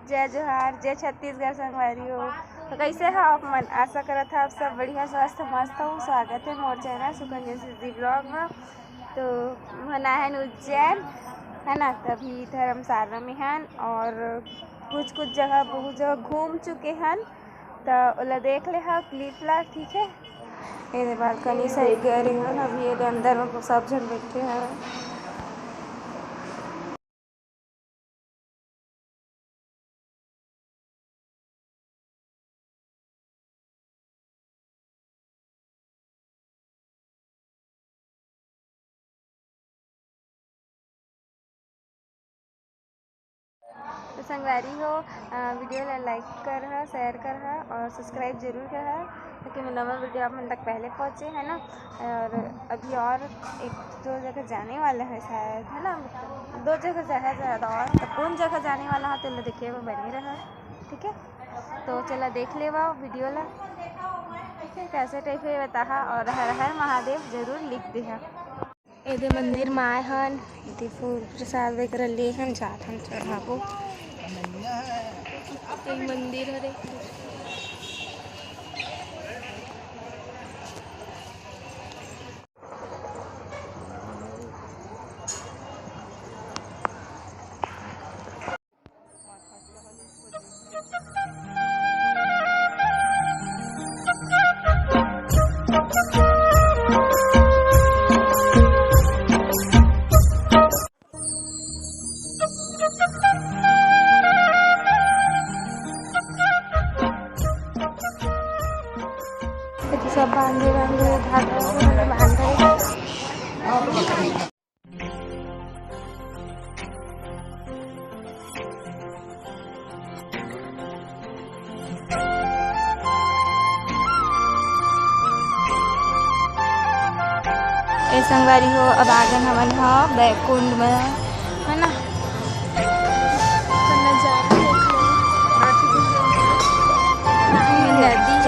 जय जोहार, जय छत्तीसगढ़ संगवारी हो। तो कैसे है आप मन? आशा करा था आप सब बढ़िया स्वस्थ मस्त हो। स्वागत है मोर चैनल सुकन्या सिद्धि ब्लॉग में। तो मना है उज्जैन है ना, तभी धर्मशाला में हैं और कुछ जगह बहुत जगह घूम चुके हैं। तो ओला देख ले हा क्लिप ला, ठीक है। ये बालकनी साइड गए रहे हैं, अभी ये अंदर में सब जन बैठे हैं। तो संगवारी हो, वीडियो ला लाइक कर शेयर कर और सब्सक्राइब जरूर कर ताकि मैं नवा वीडियो आप मन तक पहले पहुँचे, है ना। और अभी और एक दो जगह जाने वाला है शायद, है ना। दो जगह है ज़्यादा, और तो कौन जगह जाने वाला है तो देखिए वो बनी रहा, ठीक है। तो चला देख ले वीडियो ला, कैसे टाइप है बता। और हर हर महादेव जरूर लिख दे। ये मंदिर में आए हन, फूल प्रसाद वगैरह ले हन, जात हन चढ़ाबो। एक मंदिर है, सब बांधे धागा बांधे। ए संगवारी हो, अब आगन हमन ह बैकुंड में, है ना। नदी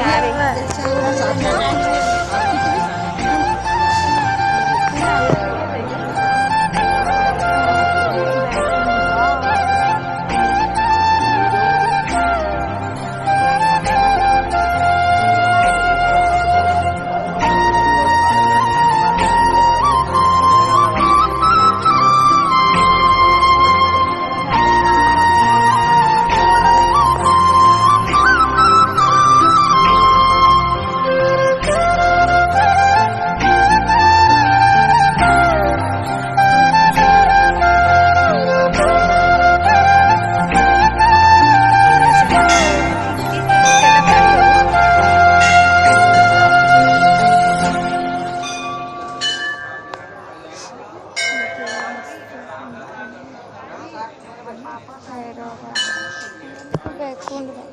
बैकुंड में।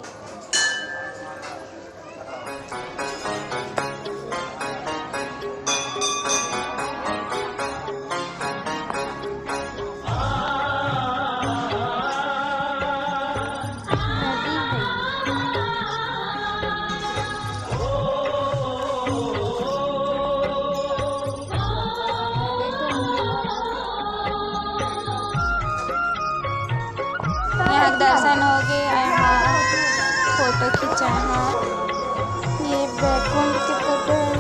यहाँ दर्शन हो गए, यहाँ फोटो खिंचा है। ये बैकुंठ की फोटो है।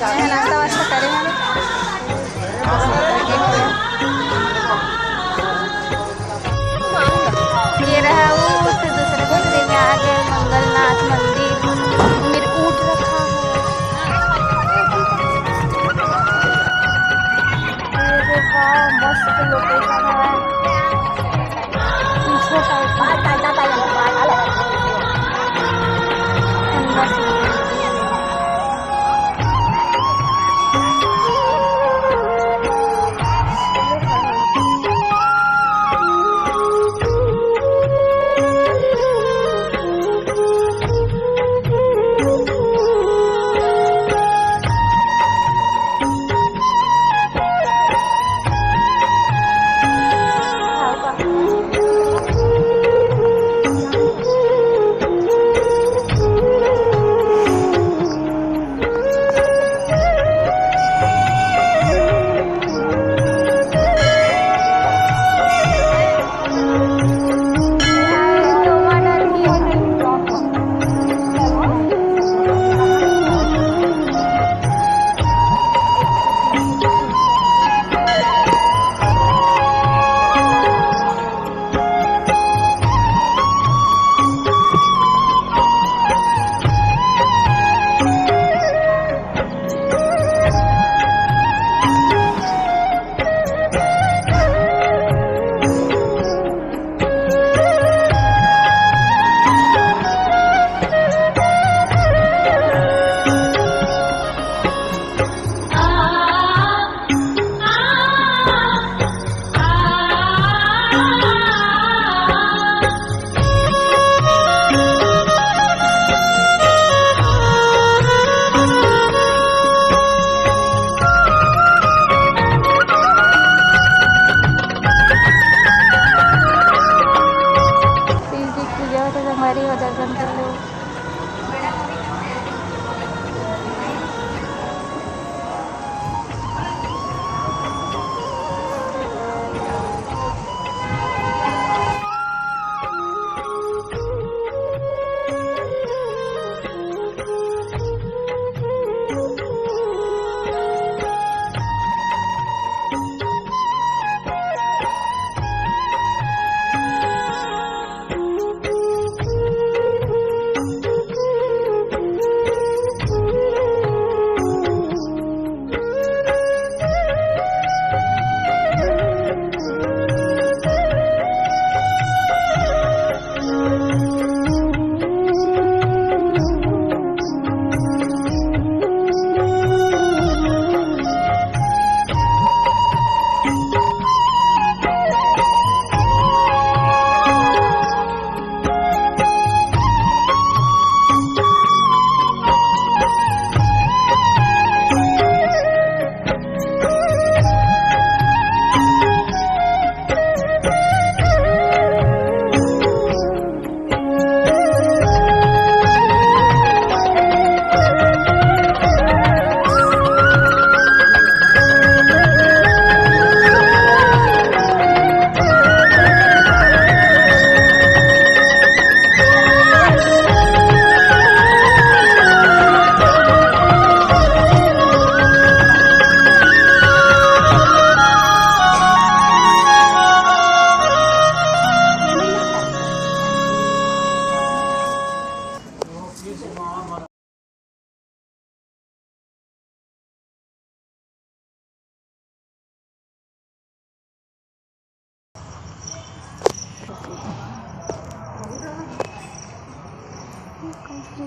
नाश्ता वास्ता करे हम। ये रहा वो, फिर दूसरे मंदिर में आ गए, मंगलनाथ मंदिर। मेरे ऊँट रखा है, ये देखा मस्त लोकेशन है। पीछे साइड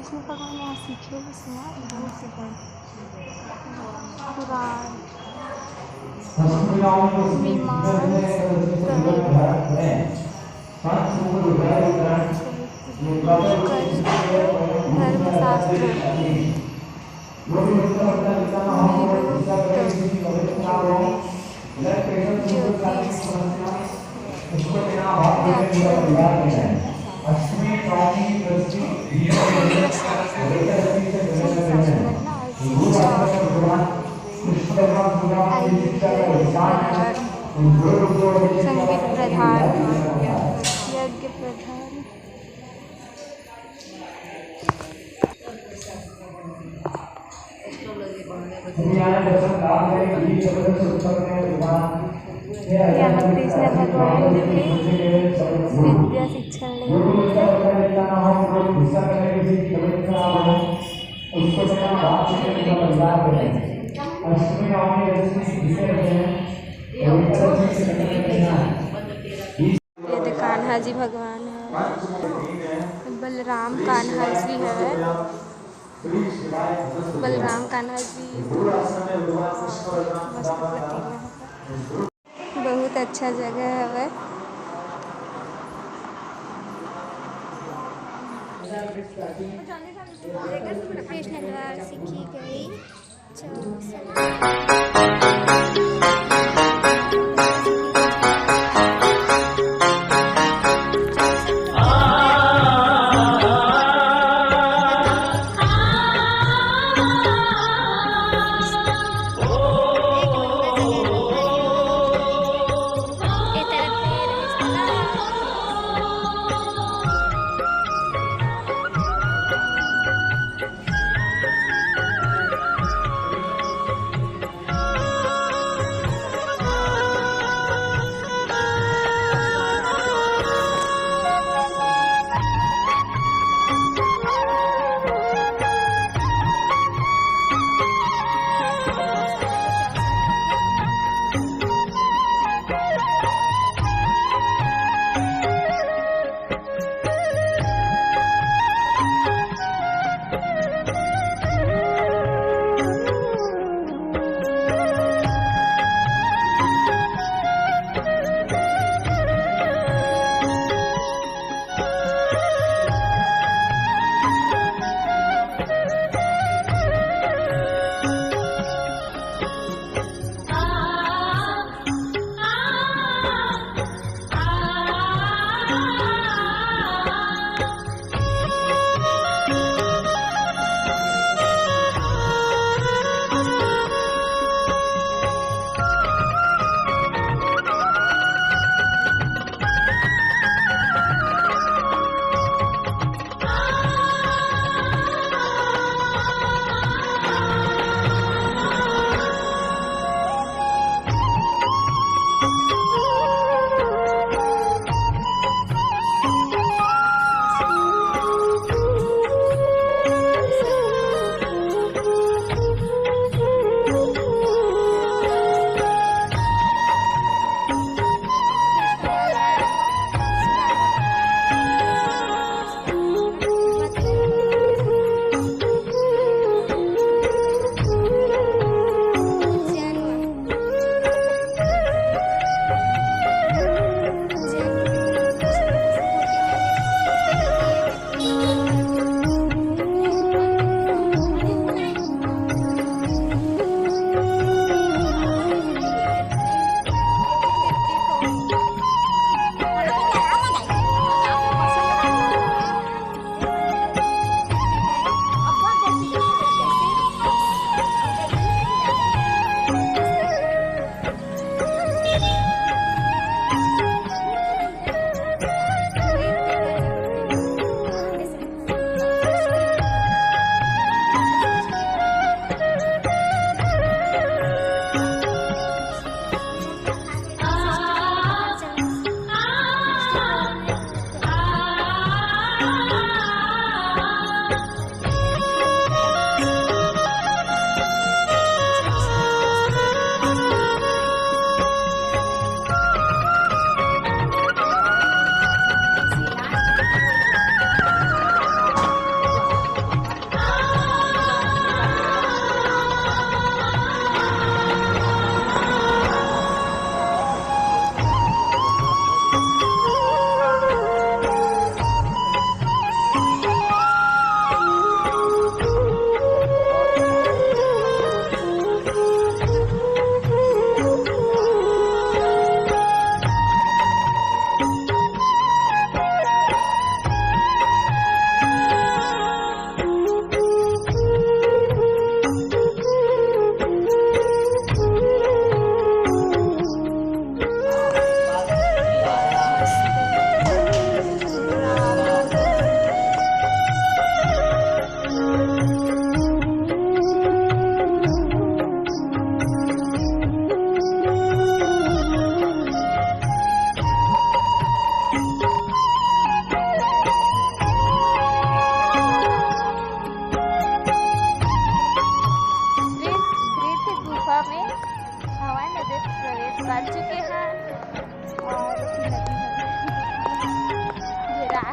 कृष्ण भगवान यहाँ सीखे बस बहुत से पुराण विमान धर्मशास्त्र संगीत प्रधान यज्ञ प्रधान यहाँ कृष्ण भगवान के विद्या शिक्षण ये तो कान्हा जी भगवान है, बलराम कान्हा जी है, बलराम कान्हा जी मस्त प्रतिमा है, बहुत अच्छा जगह है। कृष्ण द्वारा सीखी गई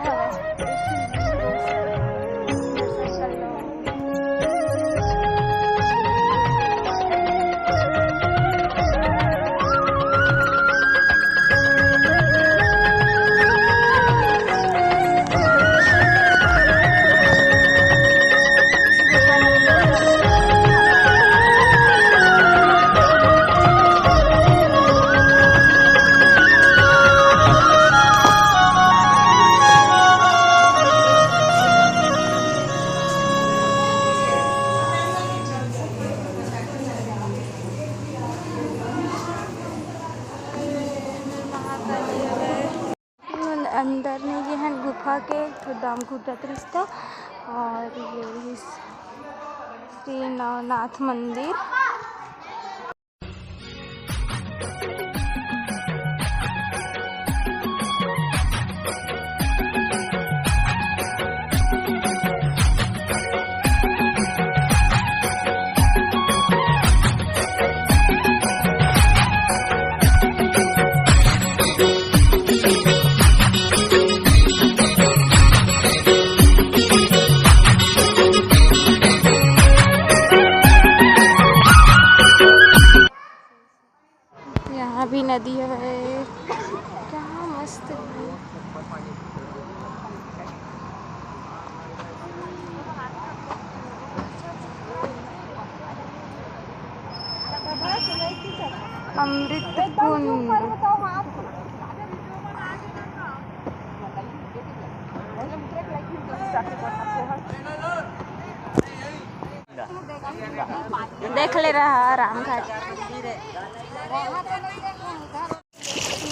हवा अंदर में ये है गुफा के दाम घुटत रिश्ता और ये श्री नवनाथ मंदिर। यहाँ भी नदी है, क्या मस्त है। अमृत कुंड देख ले रहा रामघाट।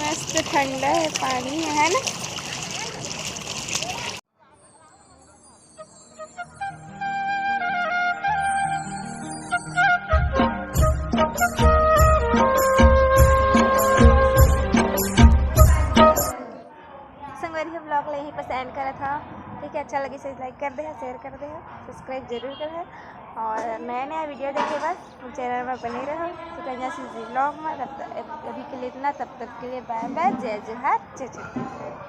मस्त ठंडा है पानी है ना। संगवारी ब्लॉग ले यहीं पर एंड करा था। ठीक है, अच्छा लगे इसे लाइक कर दे, शेयर कर दे, सब्सक्राइब जरूर कर है और नया नया वीडियो देखे बस चैनल में बने रहो। तो कहीं से ब्लॉग में तब तक अभी के लिए इतना, तब तक के लिए बाय बाय, जय जोहार, जय जय।